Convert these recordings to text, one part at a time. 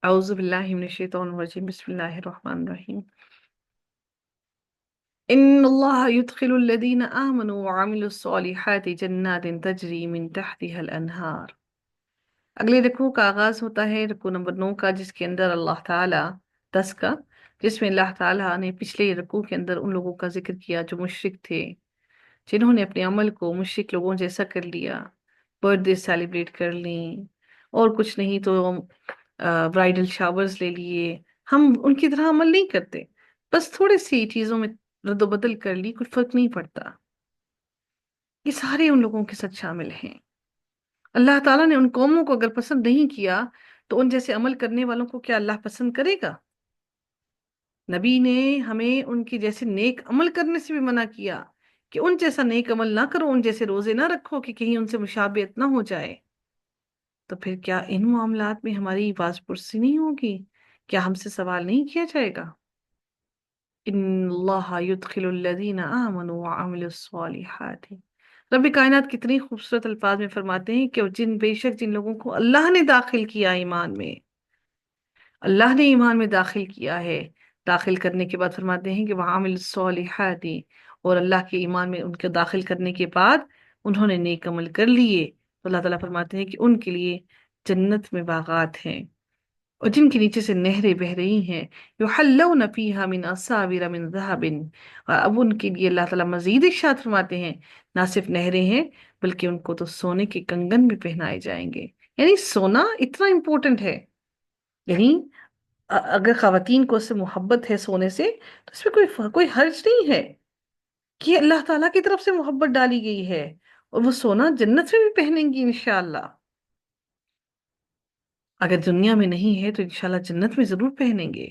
اعوذ باللہ من الشیطان الرجیم، بسم اللہ الرحمن الرحیم۔ ان اللہ يدخل الذین آمنوا وعملوا الصالحات جنات تجری من تحتها الانہار۔ اگلے رکوع کا آغاز ہوتا ہے رکوع نمبر 9 کا، جس کے اندر اللہ تعالی 10 کا، جس میں اللہ تعالیٰ نے پچھلے رکوع کے اندر ان لوگوں کا ذکر کیا جو مشرک تھے، جنہوں نے اپنے عمل کو مشرک لوگوں جیسا کر لیا، برتھ ڈے سیلیبریٹ کر لیں، اور کچھ نہیں تو برائڈل شاورز لے لیے۔ ہم ان کی طرح عمل نہیں کرتے، بس تھوڑی سی چیزوں میں رد و بدل کر لی، کوئی فرق نہیں پڑتا۔ یہ سارے ان لوگوں کے ساتھ شامل ہیں۔ اللہ تعالیٰ نے ان قوموں کو اگر پسند نہیں کیا تو ان جیسے عمل کرنے والوں کو کیا اللہ پسند کرے گا؟ نبی نے ہمیں ان کے جیسے نیک عمل کرنے سے بھی منع کیا کہ ان جیسا نیک عمل نہ کرو، ان جیسے روزے نہ رکھو کہ کہیں ان سے مشابہت نہ ہو جائے۔ تو پھر کیا ان معاملات میں ہماری باز پرسی نہیں ہوگی؟ کیا ہم سے سوال نہیں کیا جائے گا؟ ان اللہ يدخل الذین آمنوا وعملوا الصالحات۔ رب کائنات کتنی خوبصورت الفاظ میں فرماتے ہیں کہ بے شک جن لوگوں کو اللہ نے داخل کیا ایمان میں، اللہ نے ایمان میں داخل کیا ہے، داخل کرنے کے بعد فرماتے ہیں کہ وعمل الصالحات، اور اللہ کے ایمان میں ان کے داخل کرنے کے بعد انہوں نے نیک عمل کر لیے، تو اللہ تعالیٰ فرماتے ہیں کہ ان کے لیے جنت میں باغات ہیں، اور جن کے نیچے سے نہریں بہ رہی ہیں، یحلون فیہا من اساور من ذہب۔ اور اب ان کے لیے اللہ تعالیٰ مزید ارشاد فرماتے ہیں، نہ صرف نہریں ہیں بلکہ ان کو تو سونے کے کنگن بھی پہنائے جائیں گے۔ یعنی سونا اتنا امپورٹنٹ ہے، یعنی اگر خواتین کو اس سے محبت ہے سونے سے، تو اس میں کوئی حرج نہیں ہے کہ اللہ تعالیٰ کی طرف سے محبت ڈالی گئی ہے، اور وہ سونا جنت میں بھی پہنیں گی انشاءاللہ۔ اگر دنیا میں نہیں ہے تو انشاءاللہ جنت میں ضرور پہنیں گے۔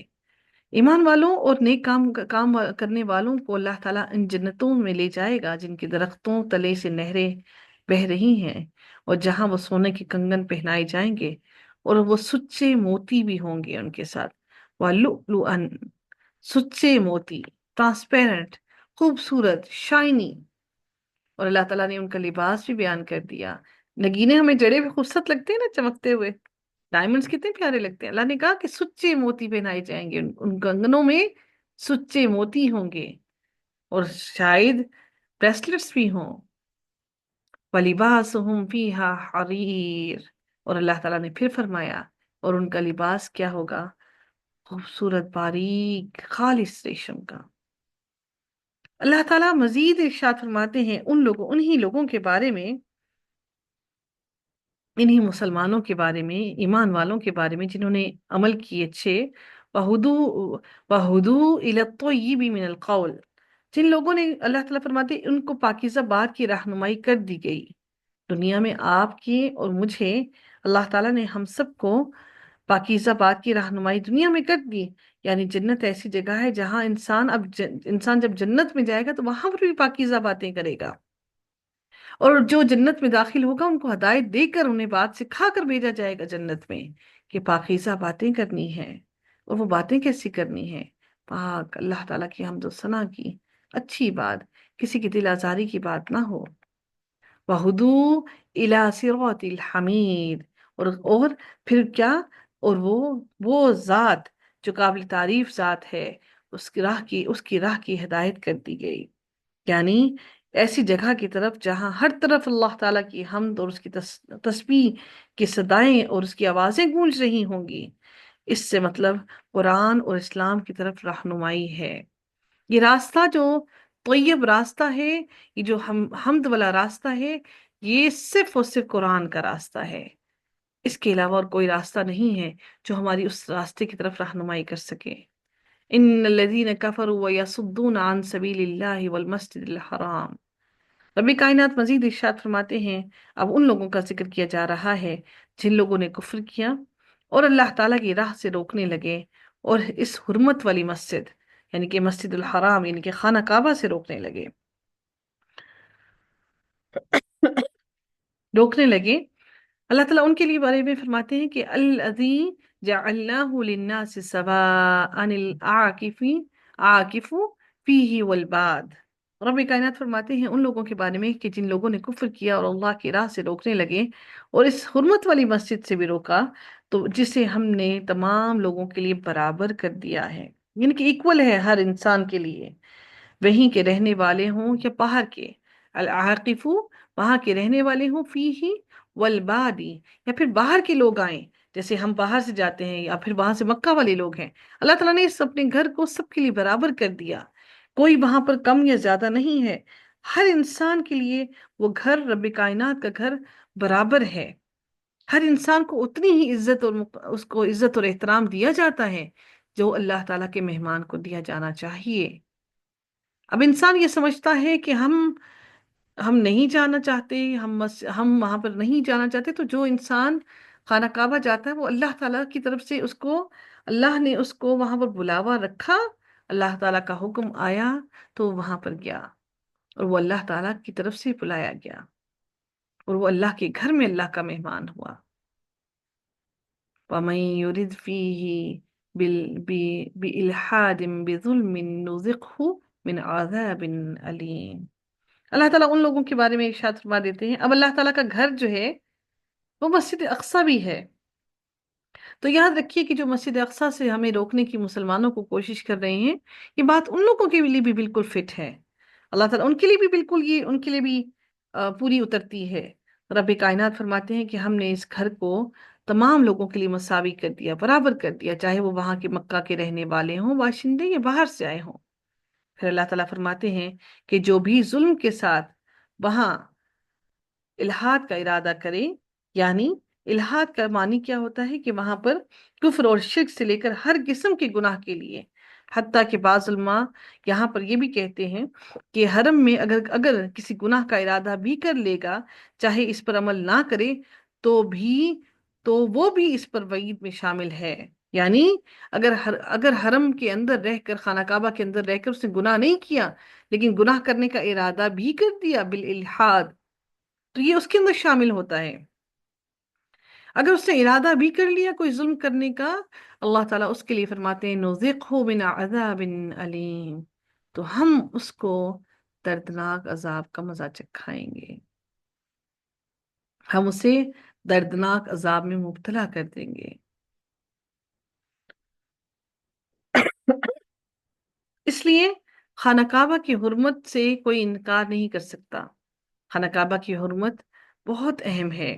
ایمان والوں اور نیک کام کرنے والوں کو اللہ تعالیٰ ان جنتوں میں لے جائے گا جن کے درختوں تلے سے نہریں بہ رہی ہیں، اور جہاں وہ سونے کے کنگن پہنائے جائیں گے، اور وہ سچے موتی بھی ہوں گے ان کے ساتھ۔ وَلُؤْلُؤًا، سچے موتی، ٹرانسپیرنٹ، خوبصورت، شائنی۔ اور اللہ تعالیٰ نے ان کا لباس بھی بیان کر دیا۔ نگینے ہمیں جڑے ہوئے خوبصورت لگتے ہیں نا، چمکتے ہوئے ڈائمنڈس کتنے پیارے لگتے ہیں، اللہ نے کہا کہ سچے موتی پہنائے جائیں گے، ان کنگنوں میں سچے موتی ہوں گے، اور شاید بریسلٹس بھی ہوں۔ وَلِبَاسُهُمْ فِيهَا حَرِيرٌ، اور اللہ تعالیٰ نے پھر فرمایا اور ان کا لباس کیا ہوگا؟ خوبصورت باریک خالص ریشم کا۔ اللہ تعالیٰ مزید ارشاد فرماتے ہیں انہی لوگوں کے بارے میں، انہی مسلمانوں کے بارے میں، ایمان والوں کے بارے میں جنہوں نے عمل کیے اچھے، وَهُدُوا إِلَى الطَّيِّبِ مِنَ الْقَوْلِ، جن لوگوں نے، اللہ تعالیٰ فرماتے ہیں ان کو پاکیزہ بات کی رہنمائی کر دی گئی۔ دنیا میں آپ کی اور مجھے اللہ تعالیٰ نے ہم سب کو پاکیزہ بات کی رہنمائی دنیا میں کر دی، یعنی جنت ایسی جگہ ہے جہاں انسان جب جنت میں جائے گا تو وہاں پر بھی پاکیزہ باتیں کرے گا، اور جو جنت میں داخل ہوگا ان کو ہدایت دے کر انہیں بات سکھا کر بھیجا جائے گا جنت میں کہ پاکیزہ باتیں کرنی ہیں۔ اور وہ باتیں کیسی کرنی ہیں؟ پاک اللہ تعالیٰ کی حمد و ثنا کی اچھی بات، کسی کی دل آزاری کی بات نہ ہو۔ وَهُدُوا إِلَى صِرَاطِ الْحَمِيدِ، اور پھر کیا؟ اور وہ ذات جو قابل تعریف ذات ہے، اس کی راہ کی ہدایت کر دی گئی، یعنی ایسی جگہ کی طرف جہاں ہر طرف اللہ تعالیٰ کی حمد اور اس کی تسبیح کی صدائیں اور اس کی آوازیں گونج رہی ہوں گی۔ اس سے مطلب قرآن اور اسلام کی طرف رہنمائی ہے۔ یہ راستہ جو طیب راستہ ہے، یہ جو حمد والا راستہ ہے، یہ صرف اور صرف قرآن کا راستہ ہے۔ اس کے علاوہ اور کوئی راستہ نہیں ہے جو ہماری اس راستے کی طرف رہنمائی کر سکے۔ ان الذین کفروا ویصدون عن سبیل اللہ والمسجد الحرام۔ رب کائنات مزید ارشاد فرماتے ہیں، اب ان لوگوں کا ذکر کیا جا رہا ہے جن لوگوں نے کفر کیا اور اللہ تعالیٰ کی راہ سے روکنے لگے، اور اس حرمت والی مسجد یعنی کہ مسجد الحرام یعنی کہ خانہ کعبہ سے روکنے لگے۔ اللہ تعالیٰ ان کے لیے بارے میں فرماتے ہیں کہ الذی جعلناہ للناس سواء العاکف فیہ والباد۔ रब कायनात फरमाते हैं उन लोगों के बारे में कि जिन लोगों ने कुफ्र किया और अल्लाह की राह से रोकने लगे और इस हुर्मत वाली मस्जिद से भी रोका, तो जिसे हमने तमाम लोगों के लिए बराबर कर दिया है, यानी कि इक्वल है हर इंसान के लिए, वहीं के रहने वाले हों या बाहर के। अल आकिफू, वहां के रहने वाले हों, फी ही वल बादी, या फिर बाहर के लोग आए, जैसे हम बाहर से जाते हैं या फिर वहां से मक्का वाले लोग हैं। अल्लाह ताला ने इस अपने घर को सबके लिए बराबर कर दिया, कोई वहां पर कम या ज्यादा नहीं है। हर इंसान के लिए वो घर, रब कायनात का घर, बराबर है। हर इंसान को उतनी ही इज्जत और उसको इज्जत और एहतराम दिया जाता है जो अल्लाह ताला के मेहमान को दिया जाना चाहिए। अब इंसान ये समझता है कि हम नहीं जाना चाहते, हम वहां पर नहीं जाना चाहते, तो जो इंसान खाना काबा जाता है वो अल्लाह ताला की तरफ से उसको, अल्लाह ने उसको वहां पर बुलावा रखा, अल्लाह ताला का हुक्म आया तो वहां पर गया, और वो अल्लाह ताला की तरफ से बुलाया गया, और वो अल्लाह के घर में अल्लाह का मेहमान हुआ। वमन युरिद फीही बिल बि बिइल्हादिन बिजुल्मिन नुज़िक़हु मिन अज़ाबिन अलीम। अल्लाह ताला उन लोगों के बारे में इरशाद फरमा देते हैं। अब अल्लाह ताला का घर जो है वो मस्जिद अक्सा भी है। तो याद रखिए कि जो मस्जिद अक्सा से हमें रोकने की मुसलमानों को कोशिश कर रहे हैं, ये बात उन लोगों के लिए भी बिल्कुल फिट है। अल्लाह ताला उनके लिए भी बिल्कुल, ये उनके लिए भी पूरी उतरती है। रब कायनात फरमाते हैं कि हमने इस घर को तमाम लोगों के लिए मसावी कर दिया, बराबर कर दिया, चाहे वो वहां के मक्का के रहने वाले हों, बाशिंदे, या बाहर से आए हों। फिर अल्लाह ताला फरमाते हैं कि जो भी जुल्म के साथ वहां इल्हाद का इरादा करे, यानी इल्हाद का मानी क्या होता है कि वहां पर कुफ्र और शिर्क से लेकर हर किस्म के गुनाह के लिए, हत्ता के बाज़ उलमा यहाँ पर ये भी कहते हैं कि हरम में अगर अगर किसी गुनाह का इरादा भी कर लेगा, चाहे इस पर अमल ना करे तो भी, तो वो भी इस पर वईद में शामिल है। यानी अगर हरम के अंदर रहकर, खाना काबा के अंदर रहकर उसने गुनाह नहीं किया, लेकिन गुनाह करने का इरादा भी कर दिया बिल इल्हाद, तो ये उसके अंदर शामिल होता है। अगर उसने इरादा भी कर लिया कोई जुल्म करने का, अल्लाह ताला उसके लिए फरमाते हैं नुज़िक़हु मिन अज़ाबिन अलीम, तो हम उसको दर्दनाक अजाब का मजा चखाएंगे, हम उसे दर्दनाक अजाब में मुब्तला कर देंगे। इसलिए खाना काबा की हुर्मत से कोई इनकार नहीं कर सकता। खाना काबा की हुर्मत बहुत अहम है।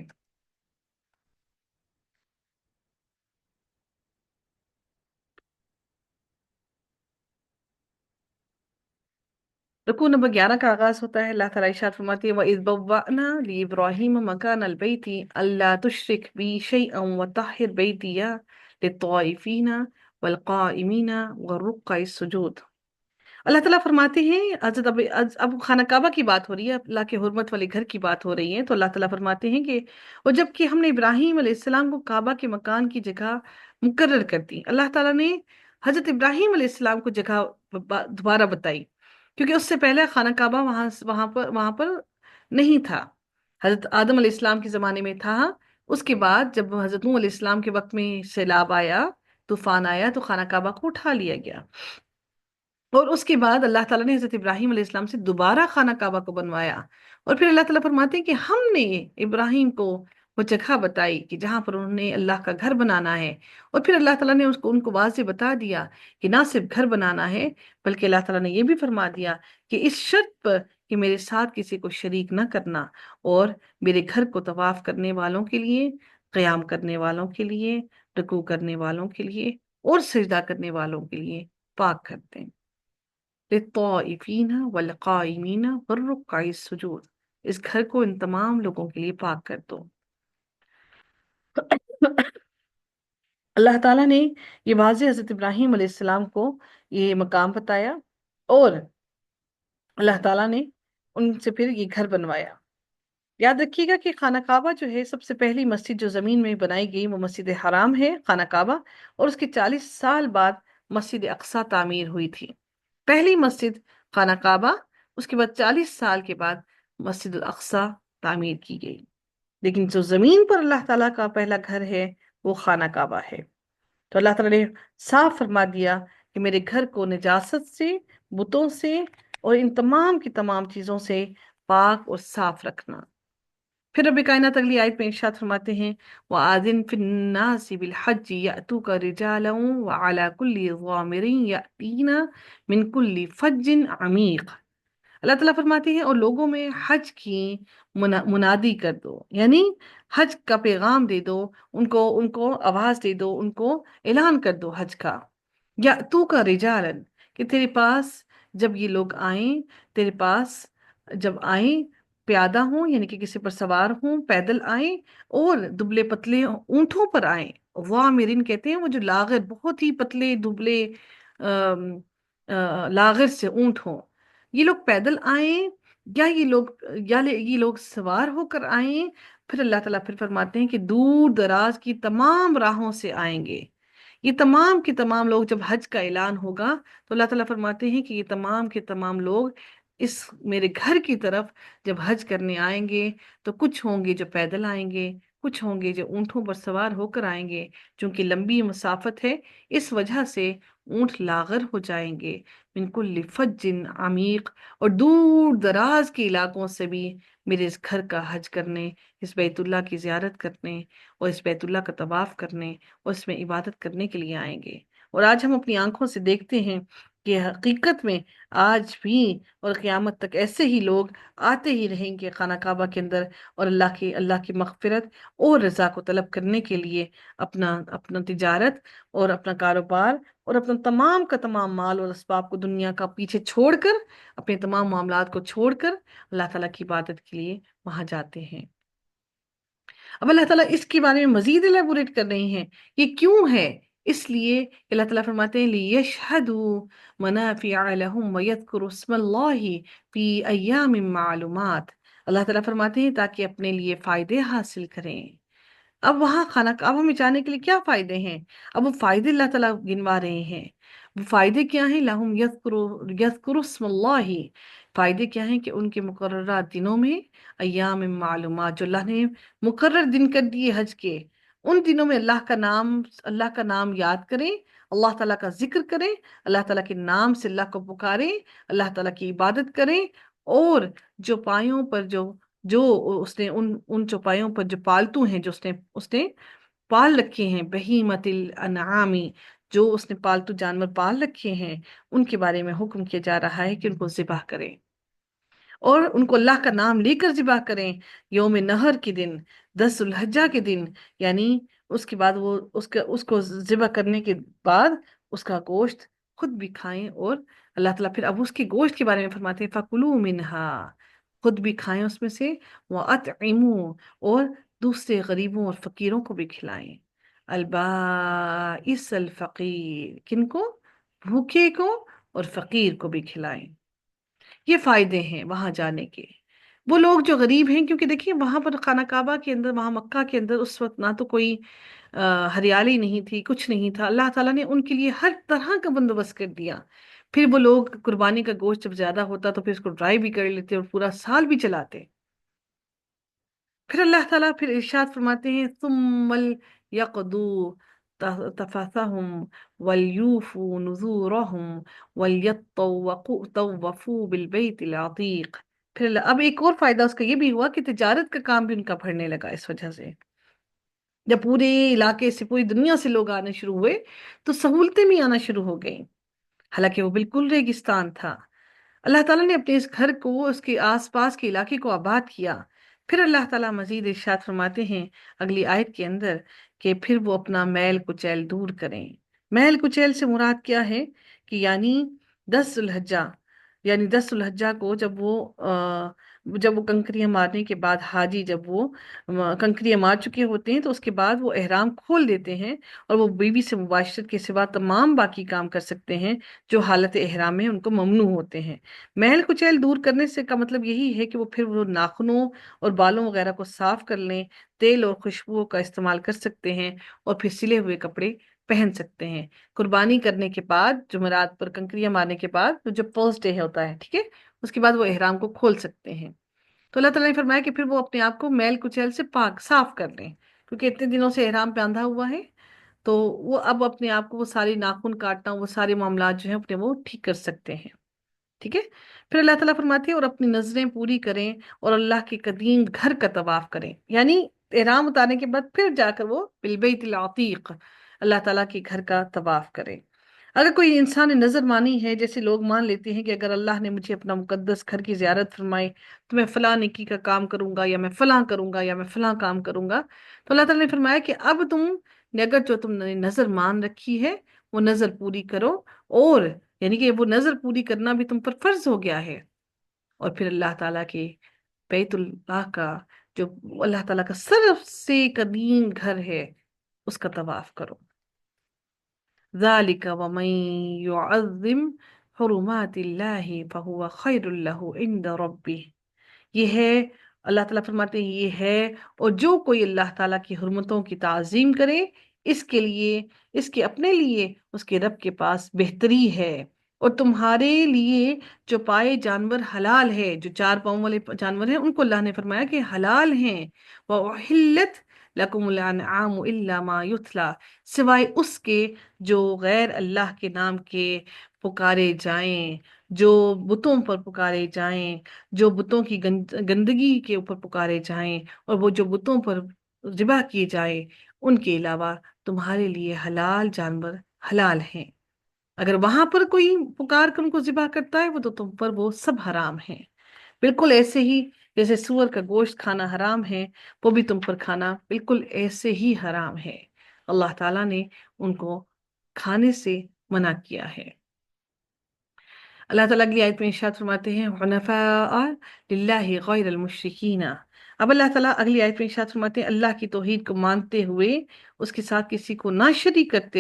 रुकू नंबर 11 का आगाज होता है। अल्लाह ताला इरशाद फरमाती है, व इज़ बव्वअना लि इब्राहीम मकान अल बैती अल्ला तुश्रिक बी शैअन व तहिर बैतिया लित्ताइफीना वल काइमीना व रुक्का सुजूद। अल्लाह ताला फरमाते हैं, अब खाना काबा की बात हो रही है, अल्लाह के हुर्मत वाले घर की बात हो रही है, तो अल्लाह ताला फरमाते हैं कि और जबकि हमने इब्राहिम अलैहिस्सलाम को काबा के मकान की जगह मुकर्रर कर दी, अल्लाह ताला ने हजरत इब्राहिम अलैहिस्सलाम को जगह दोबारा बताई, क्योंकि उससे पहले खाना काबा वहां पर नहीं था। हजरत आदम अलैहिस्सलाम के ज़माने में था। उसके बाद जब हजरत नूह अलैहिस्सलाम के वक्त में सैलाब आया, तूफान आया, तो खाना काबा को उठा लिया गया, और उसके बाद अल्लाह ताला ने हजरत इब्राहिम अलैहिस्सलाम से दोबारा खाना काबा को बनवाया। और फिर अल्लाह ताला फरमाते हैं कि हमने इब्राहिम को वो जगह बताई कि जहां पर उन्होंने अल्लाह का घर बनाना है। और फिर अल्लाह ताला ने उसको उनको वाज़ेह बता दिया कि ना सिर्फ घर बनाना है, बल्कि अल्लाह ताला ने ये भी फरमा दिया कि इस शर्त पर कि मेरे साथ किसी को शरीक ना करना, और मेरे घर को तवाफ करने वालों के लिए, क़याम करने वालों के लिए, रुकू करने वालों के लिए और सजदा करने वालों के लिए पाक कर दें। लित्ताइफीना वल काइमीना वर्रुक्काई सुजूद, इस घर को इन तमाम लोगों के लिए पाक कर दो। अल्लाह ताला ने ये वाज़ेह हज़रत इब्राहीम अलैहिस्सलाम को ये मकाम बताया, और अल्लाह ताला ने उनसे फिर ये घर बनवाया। याद रखिएगा कि खाना काबा जो है, सबसे पहली मस्जिद जो ज़मीन में बनाई गई वो मस्जिद हराम है, खाना काबा, और उसके 40 साल बाद मस्जिद अक्सा तामीर हुई थी। पहली मस्जिद खाना काबा, उसके बाद 40 साल के बाद मस्जिद अक्सा तामीर की गई। लेकिन जो जमीन पर अल्लाह ताला का पहला घर है वो खाना काबा है। तो अल्लाह ताला ने साफ फरमा दिया कि मेरे घर को निजासत से, बुतों से, और इन तमाम की तमाम चीज़ों से पाक और साफ रखना। फिर रब कायनात अगली आयत में इरशाद फरमाते हैं, व आदिन फिन्नासी बिल हज यअतूका रिजालन व अला कुल्ली ज़ामिरिन यअतीना मिन कुल्ली फज्जिन अमीक। अल्लाह ताला फरमाते हैं और लोगों में हज की मुनादी कर दो, यानी हज का पैगाम दे दो, उनको उनको आवाज दे दो, उनको ऐलान कर दो हज का। या तू का रिजालन, कि तेरे पास जब ये लोग आए, तेरे पास जब आए प्यादा हों, यानी कि किसी पर सवार हों, पैदल आए, और दुबले पतले ऊंटों पर आए। वामिरिन कहते हैं वो जो लागर, बहुत ही पतले दुबले लागर से ऊंट हों। ये लोग पैदल आए या ये लोग सवार होकर आए। फिर अल्लाह ताला फिर फरमाते हैं कि दूर दराज की तमाम राहों से आएंगे। ये तमाम के तमाम लोग, जब हज का ऐलान होगा तो अल्लाह ताला फरमाते हैं कि ये तमाम के तमाम लोग इस मेरे घर की तरफ जब हज करने आएंगे, तो कुछ होंगे जो पैदल आएंगे, कुछ होंगे जो ऊंटों पर सवार होकर आएंगे। चूंकि लंबी मुसाफत है, इस वजह से ऊंट लागर हो जाएंगे। मिनकुल फज्जिन अमीक, और दूर दराज के इलाकों से भी मेरे इस घर का हज करने, इस बैतुल्लाह की जियारत करने, और इस बैतुल्लाह का तवाफ करने और इसमें इबादत करने के लिए आएंगे। और आज हम अपनी आंखों से देखते हैं कि हकीकत में आज भी और क़यामत तक ऐसे ही लोग आते ही रहेंगे खाना काबा के अंदर, और अल्लाह की मग़फ़िरत और रज़ा को तलब करने के लिए अपना अपना तिजारत और अपना कारोबार और अपना तमाम का तमाम माल और असबाब को दुनिया का पीछे छोड़कर, अपने तमाम मामलात को छोड़कर अल्लाह ताला की इबादत के लिए वहां जाते हैं। अब अल्लाह ताला इसके बारे में मजीद एलेबोरेट कर रहे हैं, ये क्यों है। इसलिए अल्लाह ताला फरमाते हैं लियशहदू मनाफिअ लहुम व यज़कुरु स्मल्लाहि फी अय्यामिन मालूमात। अल्लाह ताला फरमाते हैं ताकि अपने लिए फायदे हासिल करें। अब वहां खाना काबा में जाने के लिए क्या फायदे हैं, अब वो फायदे अल्लाह ताला गिनवा रहे हैं। वो फायदे क्या हैं, लहुम यज़कुरुस्मल्लाहि, फायदे क्या हैं कि उनके मुकर्ररा दिनों में, अय्याम मालूमात, जो अल्लाह ने मुकर्रर दिन कर दिए हज के, उन दिनों में अल्लाह का नाम याद करें, अल्लाह ताला का जिक्र करें, अल्लाह ताला के नाम से अल्लाह को पुकारें, अल्लाह ताला की इबादत करें। और जो पायों पर जो उसने उन उन चौपायों पर जो पालतू हैं, जो उसने उसने पाल रखे हैं, बहीमतिल अनआमी, जो उसने पालतू जानवर पाल रखे हैं, उनके बारे में हुक्म किया जा रहा है कि उनको ज़िबह करें, और उनको अल्लाह का नाम लेकर ज़िबह करें। यौम नहर के दिन, 10 जुल्हज्जा के दिन, यानी उसके बाद वो उसको ज़िबह करने के बाद उसका गोश्त खुद भी खाएं। और अल्लाह ताला फिर अब उसके गोश्त के बारे में फरमाते हैं, फ़कुलू मिनहा, खुद भी खाएं उसमें से, व अतइमू, और दूसरे गरीबों और फकीरों को भी खिलाएं। अलबाइस अल फकीर, किनको, भूखे को और फकीर को भी खिलाएं। ये फायदे हैं वहां जाने के। वो लोग जो गरीब हैं, क्योंकि देखिए वहां पर खाना काबा के अंदर, वहां मक्का के अंदर उस वक्त ना तो कोई हरियाली नहीं थी, कुछ नहीं था। अल्लाह ताला ने उनके लिए हर तरह का बंदोबस्त कर दिया। फिर वो लोग कुर्बानी का गोश्त जब ज्यादा होता तो फिर उसको ड्राई भी कर लेते और पूरा साल भी चलाते। फिर अल्लाह ताला फिर इरशाद फरमाते हैं, सुम्मल यक़दू तफसहुम वलयूफू नुज़ूरहुम वलयत्तवक़ू तवफ़ू बिलबैतिल अतीक़। अब एक और फायदा उसका ये भी हुआ कि तिजारत का काम भी उनका बढ़ने लगा इस वजह से। जब पूरे इलाके से, पूरी दुनिया से लोग आने शुरू हुए, तो सहूलतें भी आना शुरू हो गई। हालांकि वो बिल्कुल रेगिस्तान था। अल्लाह ताला ने अपने इस घर को, उसके आसपास के इलाके को आबाद किया। फिर अल्लाह ताला मजीद इरशाद फरमाते हैं अगली आयत के अंदर कि फिर वो अपना मैल कुचैल दूर करें। मैल कुचैल से मुराद क्या है कि यानी 10 जुल्हज्जा, यानी 10 जुल्हज्जा को जब वो कंकरियां मारने के बाद, हाजी जब वो कंकरियां मार चुके होते हैं, तो उसके बाद वो एहराम खोल देते हैं, और वो बीवी से मुबाशरत के सिवा तमाम बाकी काम कर सकते हैं जो हालत एहराम में उनको ममनू होते हैं। महल कुचैल दूर करने से का मतलब यही है कि वो फिर वो नाखूनों और बालों वगैरह को साफ कर लें, तेल और खुशबुओं का इस्तेमाल कर सकते हैं, और फिर सिले हुए कपड़े पहन सकते हैं। कुर्बानी करने के बाद, जुमेरात पर कंकरियां मारने के बाद, तो जो फर्स्ट डे होता है, ठीक है, उसके बाद वो एहराम को खोल सकते हैं। तो अल्लाह ताला ने फरमाया कि फिर वो अपने आप को मैल कुचैल से पाक साफ कर लें, क्योंकि इतने दिनों से एहराम बांधा हुआ है। तो वो अब अपने आप को, वो सारे नाखून काटना, वो सारे मामला जो है अपने, वो ठीक कर सकते हैं। ٹھیک ہے؟ پھر اللہ تعالیٰ فرماتے ہیں اور اپنی نظریں پوری کریں اور اللہ کے قدیم گھر کا طواف کریں، یعنی احرام اتارنے کے بعد پھر جا کر وہ بالبیت العتیق اللہ تعالیٰ کے گھر کا طواف کریں۔ اگر کوئی انسان نے نظر مانی ہے، جیسے لوگ مان لیتے ہیں کہ اگر اللہ نے مجھے اپنا مقدس گھر کی زیارت فرمائی تو میں فلاں نیکی کا کام کروں گا، یا میں فلاں کروں گا، یا میں فلاں کام کروں گا، تو اللہ تعالیٰ نے فرمایا کہ اب تم نے اگر جو تم نے نظر مان رکھی ہے وہ نظر پوری کرو، اور یعنی کہ وہ نظر پوری کرنا بھی تم پر فرض ہو گیا ہے، اور پھر اللہ تعالیٰ کے بیت اللہ کا جو اللہ تعالیٰ کا سب سے قدیم گھر ہے اس کا طواف کرو۔ ذَلِكَ وَمَن يُعَظِّمْ حُرُمَاتِ اللَّهِ فَهُوَ خَيْرٌ لَهُ عِندَ رَبِّهِ، یہ ہے، اللہ تعالیٰ فرماتے ہیں یہ ہے، اور جو کوئی اللہ تعالیٰ کی حرمتوں کی تعظیم کرے اس کے لیے، اس کے اپنے لیے اس کے رب کے پاس بہتری ہے۔ اور تمہارے لیے جو پائے جانور حلال ہے، جو چار پاؤں والے جانور ہیں ان کو اللہ نے فرمایا کہ حلال ہیں۔ وَأُحِلَّتْ لَكُمُ الْأَنْعَامُ إِلَّا مَا يُتْلَى، سوائے اس کے جو غیر اللہ کے نام کے پکارے جائیں، جو بتوں پر پکارے جائیں، جو بتوں کی گندگی کے اوپر پکارے جائیں، اور وہ جو بتوں پر ذبح کیے جائیں ان کے علاوہ تمہارے لیے حلال جانور حلال ہیں۔ اگر وہاں پر کوئی پکار کر ان کو ذبح کرتا ہے وہ تو تم پر وہ سب حرام ہیں، بالکل ایسے ہی جیسے سور کا گوشت کھانا حرام ہے، وہ بھی تم پر کھانا بالکل ایسے ہی حرام ہے۔ اللہ تعالیٰ نے ان کو کھانے سے منع کیا ہے۔ اللہ تعالیٰ اگلی آیت میں ارشاد فرماتے ہیں حنفاء للہ غیر المشرکین۔ اب اللہ تعالیٰ اگلی آیت میں ارشاد فرماتے ہیں اللہ کی توحید کو مانتے ہوئے اس کے ساتھ کسی کو نہ شریک کرتے